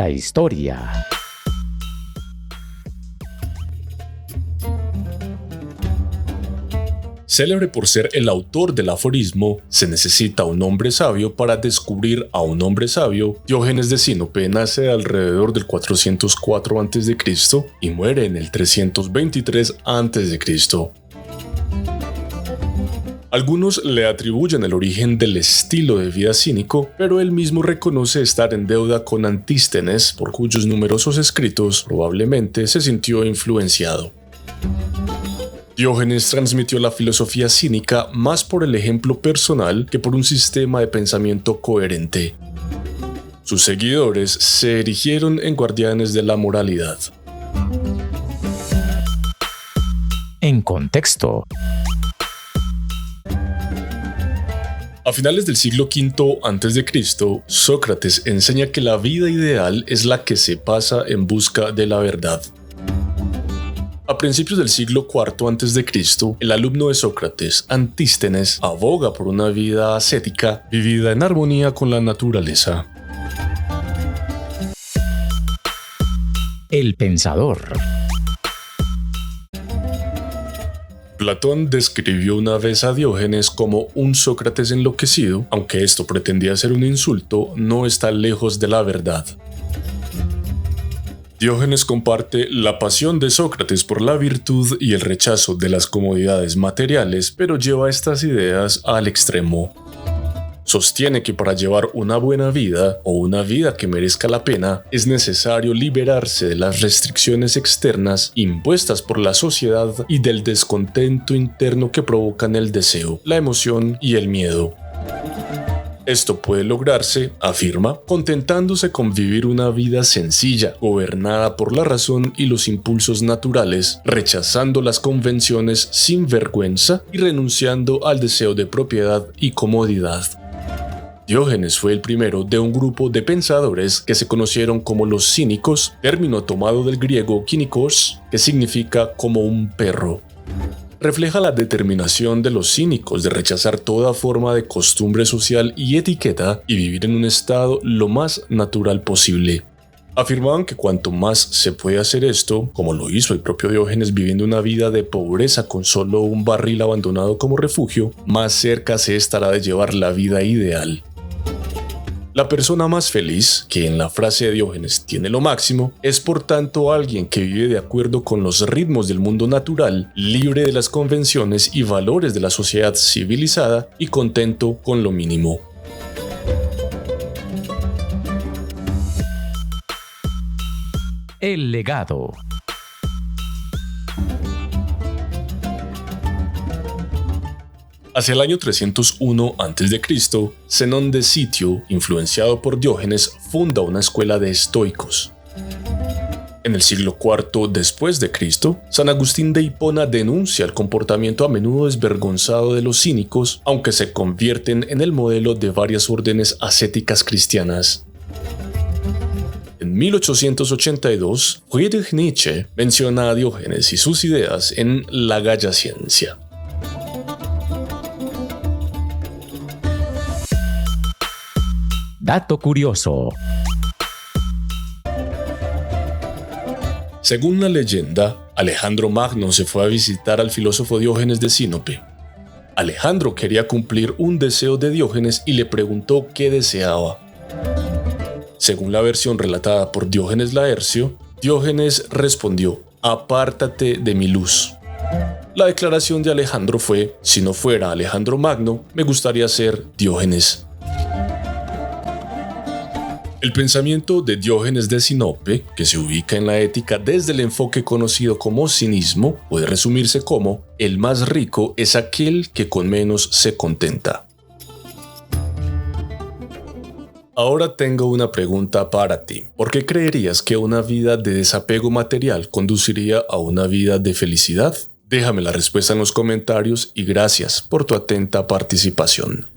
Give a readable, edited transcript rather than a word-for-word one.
la historia. Célebre por ser el autor del aforismo "se necesita un hombre sabio para descubrir a un hombre sabio", Diógenes de Sinope nace alrededor del 404 a.C. y muere en el 323 a.C. Algunos le atribuyen el origen del estilo de vida cínico, pero él mismo reconoce estar en deuda con Antístenes, por cuyos numerosos escritos probablemente se sintió influenciado. Diógenes transmitió la filosofía cínica más por el ejemplo personal que por un sistema de pensamiento coherente. Sus seguidores se erigieron en guardianes de la moralidad. En contexto. A finales del siglo V a.C., Sócrates enseña que la vida ideal es la que se pasa en busca de la verdad. A principios del siglo IV a.C., el alumno de Sócrates, Antístenes, aboga por una vida ascética vivida en armonía con la naturaleza. El pensador. Platón describió una vez a Diógenes como un Sócrates enloquecido, aunque esto pretendía ser un insulto, no está lejos de la verdad. Diógenes comparte la pasión de Sócrates por la virtud y el rechazo de las comodidades materiales, pero lleva estas ideas al extremo. Sostiene que para llevar una buena vida o una vida que merezca la pena, es necesario liberarse de las restricciones externas impuestas por la sociedad y del descontento interno que provocan el deseo, la emoción y el miedo. Esto puede lograrse, afirma, contentándose con vivir una vida sencilla, gobernada por la razón y los impulsos naturales, rechazando las convenciones sin vergüenza y renunciando al deseo de propiedad y comodidad. Diógenes fue el primero de un grupo de pensadores que se conocieron como los cínicos, término tomado del griego kínikos, que significa como un perro. Refleja la determinación de los cínicos de rechazar toda forma de costumbre social y etiqueta y vivir en un estado lo más natural posible. Afirmaban que cuanto más se puede hacer esto, como lo hizo el propio Diógenes viviendo una vida de pobreza con solo un barril abandonado como refugio, más cerca se estará de llevar la vida ideal. La persona más feliz, que en la frase de Diógenes tiene lo máximo, es por tanto alguien que vive de acuerdo con los ritmos del mundo natural, libre de las convenciones y valores de la sociedad civilizada y contento con lo mínimo. El legado. Hacia el año 301 a.C., Zenón de Sitio, influenciado por Diógenes, funda una escuela de estoicos. En el siglo IV después de Cristo, San Agustín de Hipona denuncia el comportamiento a menudo desvergonzado de los cínicos, aunque se convierten en el modelo de varias órdenes ascéticas cristianas. En 1882, Friedrich Nietzsche menciona a Diógenes y sus ideas en La Gaya Ciencia. Dato curioso. Según la leyenda, Alejandro Magno se fue a visitar al filósofo Diógenes de Sinope. Alejandro quería cumplir un deseo de Diógenes y le preguntó qué deseaba. Según la versión relatada por Diógenes Laercio, Diógenes respondió: "Apártate de mi luz". La declaración de Alejandro fue: "Si no fuera Alejandro Magno, me gustaría ser Diógenes". El pensamiento de Diógenes de Sinope, que se ubica en la ética desde el enfoque conocido como cinismo, puede resumirse como: el más rico es aquel que con menos se contenta. Ahora tengo una pregunta para ti. ¿Por qué creerías que una vida de desapego material conduciría a una vida de felicidad? Déjame la respuesta en los comentarios y gracias por tu atenta participación.